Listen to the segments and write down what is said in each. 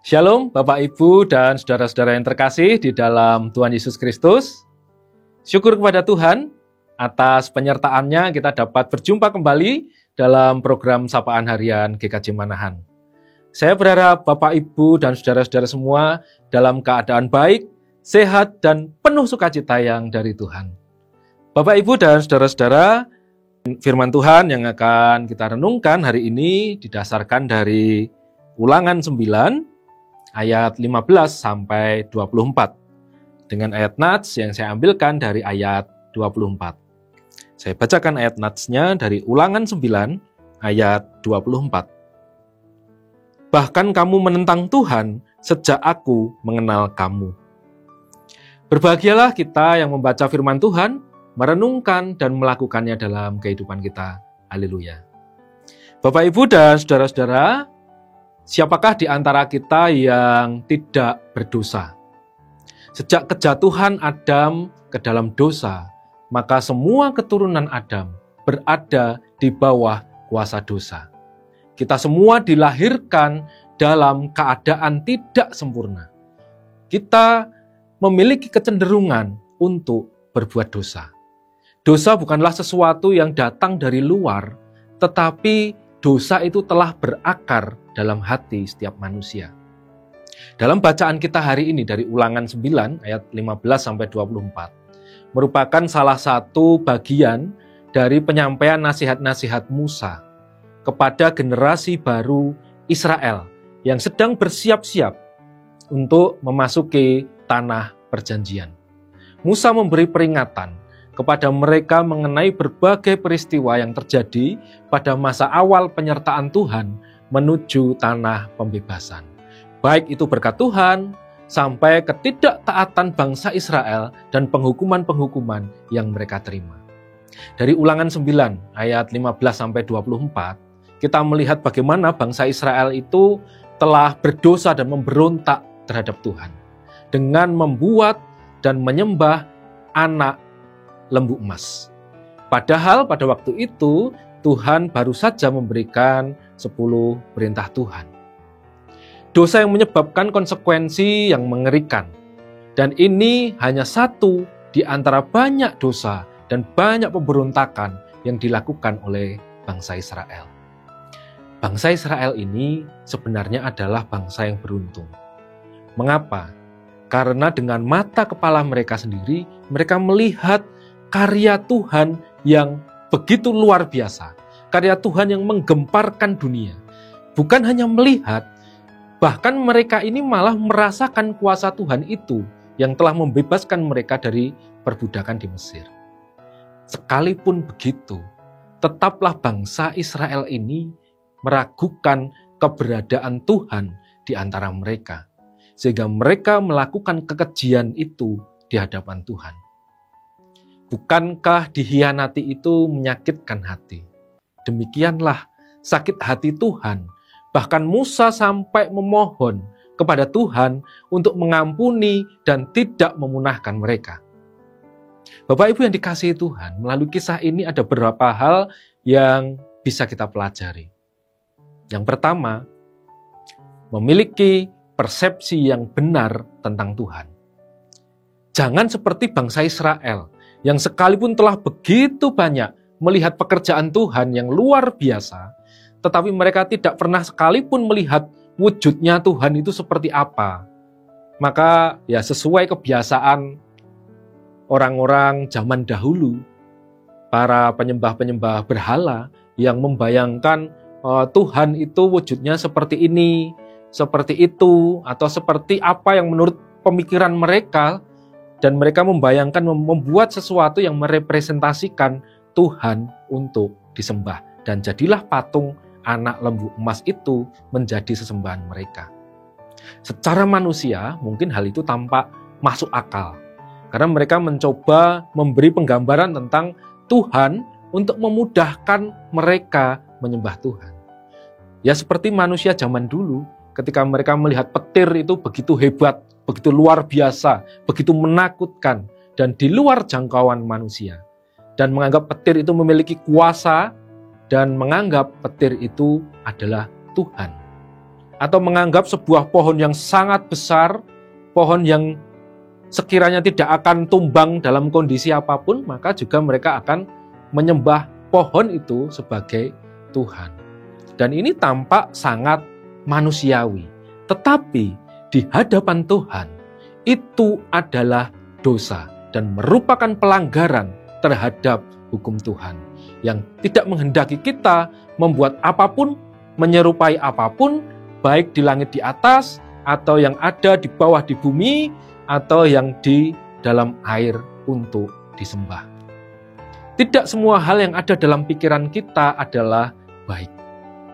Shalom Bapak Ibu dan saudara-saudara yang terkasih di dalam Tuhan Yesus Kristus. Syukur kepada Tuhan atas penyertaannya kita dapat berjumpa kembali dalam program Sapaan Harian GKJ Manahan. Saya berharap Bapak Ibu dan saudara-saudara semua dalam keadaan baik, sehat dan penuh sukacita yang dari Tuhan. Bapak Ibu dan saudara-saudara, firman Tuhan yang akan kita renungkan hari ini didasarkan dari Ulangan 9 ayat 15 sampai 24. Dengan ayat nats yang saya ambilkan dari ayat 24. Saya bacakan ayat natsnya dari Ulangan 9 ayat 24. Bahkan kamu menentang Tuhan sejak aku mengenal kamu. Berbahagialah kita yang membaca firman Tuhan, merenungkan dan melakukannya dalam kehidupan kita. Haleluya. Bapak Ibu dan saudara-saudara, siapakah di antara kita yang tidak berdosa? Sejak kejatuhan Adam ke dalam dosa, maka semua keturunan Adam berada di bawah kuasa dosa. Kita semua dilahirkan dalam keadaan tidak sempurna. Kita memiliki kecenderungan untuk berbuat dosa. Dosa bukanlah sesuatu yang datang dari luar, tetapi dosa itu telah berakar dalam hati setiap manusia. Dalam bacaan kita hari ini dari Ulangan 9 ayat 15-24 merupakan salah satu bagian dari penyampaian nasihat-nasihat Musa kepada generasi baru Israel yang sedang bersiap-siap untuk memasuki tanah perjanjian. Musa memberi peringatan kepada mereka mengenai berbagai peristiwa yang terjadi pada masa awal penyertaan Tuhan menuju tanah pembebasan. Baik itu berkat Tuhan, sampai ketidaktaatan bangsa Israel dan penghukuman-penghukuman yang mereka terima. Dari Ulangan 9 ayat 15-24, kita melihat bagaimana bangsa Israel itu telah berdosa dan memberontak terhadap Tuhan dengan membuat dan menyembah anak lembu emas. Padahal pada waktu itu Tuhan baru saja memberikan 10 perintah Tuhan. Dosa yang menyebabkan konsekuensi yang mengerikan. Dan ini hanya satu di antara banyak dosa dan banyak pemberontakan yang dilakukan oleh bangsa Israel. Bangsa Israel ini sebenarnya adalah bangsa yang beruntung. Mengapa? Karena dengan mata kepala mereka sendiri, mereka melihat karya Tuhan yang begitu luar biasa. Karya Tuhan yang menggemparkan dunia. Bukan hanya melihat, bahkan mereka ini malah merasakan kuasa Tuhan itu yang telah membebaskan mereka dari perbudakan di Mesir. Sekalipun begitu, tetaplah bangsa Israel ini meragukan keberadaan Tuhan di antara mereka. Sehingga mereka melakukan kekejian itu di hadapan Tuhan. Bukankah dikhianati itu menyakitkan hati? Demikianlah sakit hati Tuhan. Bahkan Musa sampai memohon kepada Tuhan untuk mengampuni dan tidak memunahkan mereka. Bapak Ibu yang dikasihi Tuhan, melalui kisah ini ada beberapa hal yang bisa kita pelajari. Yang pertama, memiliki persepsi yang benar tentang Tuhan. Jangan seperti bangsa Israel yang sekalipun telah begitu banyak melihat pekerjaan Tuhan yang luar biasa, tetapi mereka tidak pernah sekalipun melihat wujudnya Tuhan itu seperti apa. Maka ya sesuai kebiasaan orang-orang zaman dahulu, para penyembah-penyembah berhala yang membayangkan Tuhan itu wujudnya seperti ini, seperti itu, atau seperti apa yang menurut pemikiran mereka, dan mereka membayangkan membuat sesuatu yang merepresentasikan Tuhan untuk disembah. Dan jadilah patung anak lembu emas itu menjadi sesembahan mereka. Secara manusia, mungkin hal itu tampak masuk akal. Karena mereka mencoba memberi penggambaran tentang Tuhan untuk memudahkan mereka menyembah Tuhan. Ya seperti manusia zaman dulu, ketika mereka melihat petir itu begitu hebat, begitu luar biasa, begitu menakutkan, dan di luar jangkauan manusia. Dan menganggap petir itu memiliki kuasa, dan menganggap petir itu adalah Tuhan. atau menganggap sebuah pohon yang sangat besar, pohon yang sekiranya tidak akan tumbang dalam kondisi apapun, maka juga mereka akan menyembah pohon itu sebagai Tuhan. Dan ini tampak sangat manusiawi. Tetapi di hadapan Tuhan, itu adalah dosa dan merupakan pelanggaran terhadap hukum Tuhan yang tidak menghendaki kita membuat apapun, menyerupai apapun, baik di langit di atas atau yang ada di bawah di bumi atau yang di dalam air untuk disembah. Tidak semua hal yang ada dalam pikiran kita adalah baik.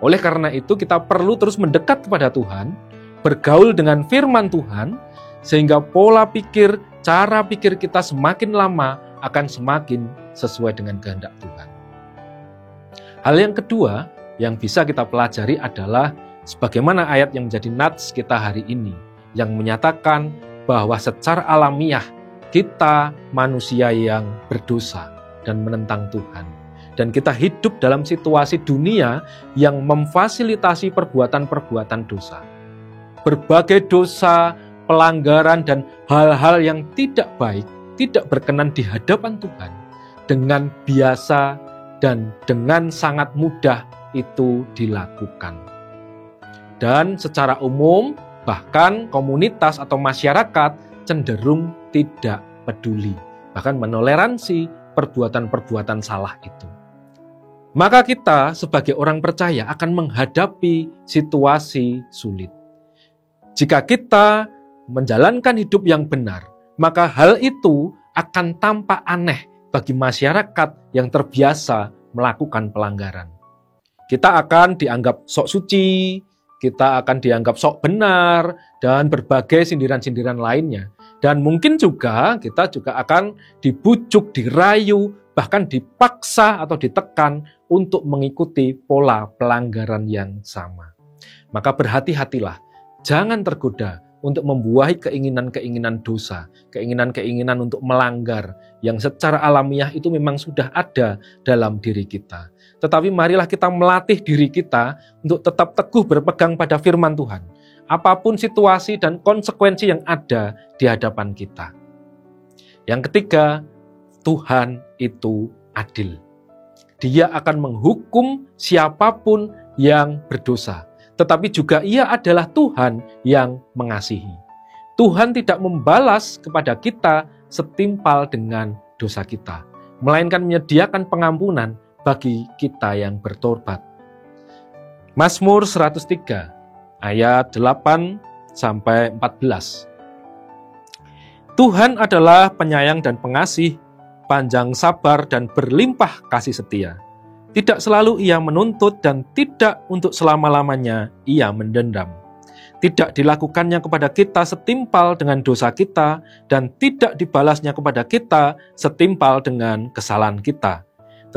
Oleh karena itu kita perlu terus mendekat kepada Tuhan, bergaul dengan firman Tuhan, sehingga pola pikir, cara pikir kita semakin lama akan semakin sesuai dengan kehendak Tuhan. Hal yang kedua yang bisa kita pelajari adalah sebagaimana ayat yang menjadi nats kita hari ini, yang menyatakan bahwa secara alamiah kita manusia yang berdosa dan menentang Tuhan. Dan kita hidup dalam situasi dunia yang memfasilitasi perbuatan-perbuatan dosa. Berbagai dosa, pelanggaran, dan hal-hal yang tidak baik, tidak berkenan di hadapan Tuhan, dengan biasa dan dengan sangat mudah itu dilakukan. Dan secara umum, bahkan komunitas atau masyarakat cenderung tidak peduli, bahkan menoleransi perbuatan-perbuatan salah itu. Maka kita sebagai orang percaya akan menghadapi situasi sulit. Jika kita menjalankan hidup yang benar, maka hal itu akan tampak aneh bagi masyarakat yang terbiasa melakukan pelanggaran. Kita akan dianggap sok suci, kita akan dianggap sok benar, dan berbagai sindiran-sindiran lainnya. Dan mungkin juga kita juga akan dibujuk, dirayu, bahkan dipaksa atau ditekan untuk mengikuti pola pelanggaran yang sama. Maka berhati-hatilah, jangan tergoda untuk membuahi keinginan-keinginan dosa, keinginan-keinginan untuk melanggar yang secara alamiah itu memang sudah ada dalam diri kita. Tetapi marilah kita melatih diri kita untuk tetap teguh berpegang pada firman Tuhan, apapun situasi dan konsekuensi yang ada di hadapan kita. Yang ketiga, Tuhan itu adil. Dia akan menghukum siapapun yang berdosa. Tetapi juga Ia adalah Tuhan yang mengasihi. Tuhan tidak membalas kepada kita setimpal dengan dosa kita, melainkan menyediakan pengampunan bagi kita yang bertobat. Mazmur 103 ayat 8-14. Tuhan adalah penyayang dan pengasih, panjang sabar dan berlimpah kasih setia. Tidak selalu Ia menuntut dan tidak untuk selama-lamanya Ia mendendam. Tidak dilakukannya kepada kita setimpal dengan dosa kita dan tidak dibalasnya kepada kita setimpal dengan kesalahan kita.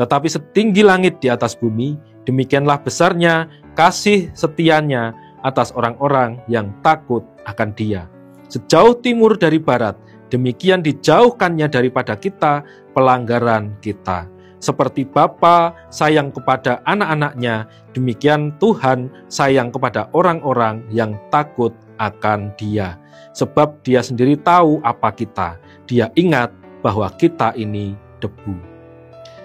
Tetapi setinggi langit di atas bumi, demikianlah besarnya kasih setianya atas orang-orang yang takut akan Dia. Sejauh timur dari barat, demikian dijauhkannya daripada kita pelanggaran kita. Seperti Bapa sayang kepada anak-anaknya, demikian Tuhan sayang kepada orang-orang yang takut akan Dia. Sebab Dia sendiri tahu apa kita. Dia ingat bahwa kita ini debu.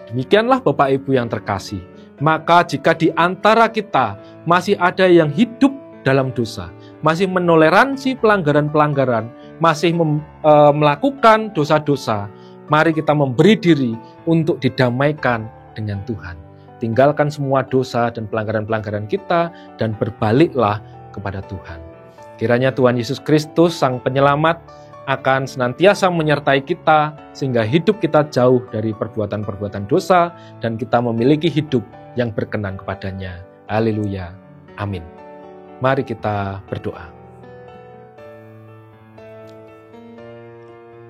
Demikianlah Bapak Ibu yang terkasih. Maka jika di antara kita masih ada yang hidup dalam dosa, masih menoleransi pelanggaran-pelanggaran, masih melakukan dosa-dosa, mari kita memberi diri untuk didamaikan dengan Tuhan. Tinggalkan semua dosa dan pelanggaran-pelanggaran kita dan berbaliklah kepada Tuhan. Kiranya Tuhan Yesus Kristus, Sang Penyelamat, akan senantiasa menyertai kita sehingga hidup kita jauh dari perbuatan-perbuatan dosa dan kita memiliki hidup yang berkenan kepadanya. Haleluya. Amin. Mari kita berdoa.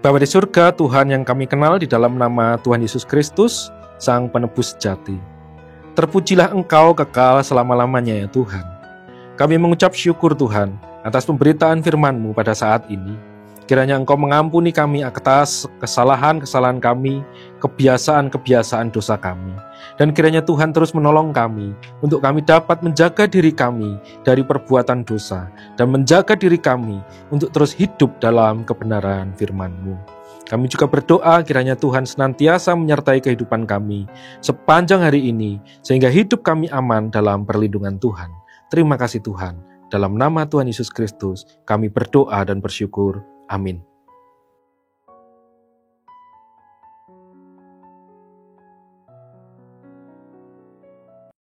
Bapa di surga, Tuhan yang kami kenal di dalam nama Tuhan Yesus Kristus, Sang Penebus sejati. Terpujilah Engkau kekal selama-lamanya ya Tuhan. Kami mengucap syukur Tuhan atas pemberitaan firman-Mu pada saat ini. Kiranya Engkau mengampuni kami atas kesalahan-kesalahan kami, kebiasaan-kebiasaan dosa kami. Dan kiranya Tuhan terus menolong kami untuk kami dapat menjaga diri kami dari perbuatan dosa dan menjaga diri kami untuk terus hidup dalam kebenaran firman-Mu. Kami juga berdoa kiranya Tuhan senantiasa menyertai kehidupan kami sepanjang hari ini, sehingga hidup kami aman dalam perlindungan Tuhan. Terima kasih Tuhan. Dalam nama Tuhan Yesus Kristus, kami berdoa dan bersyukur. Amin.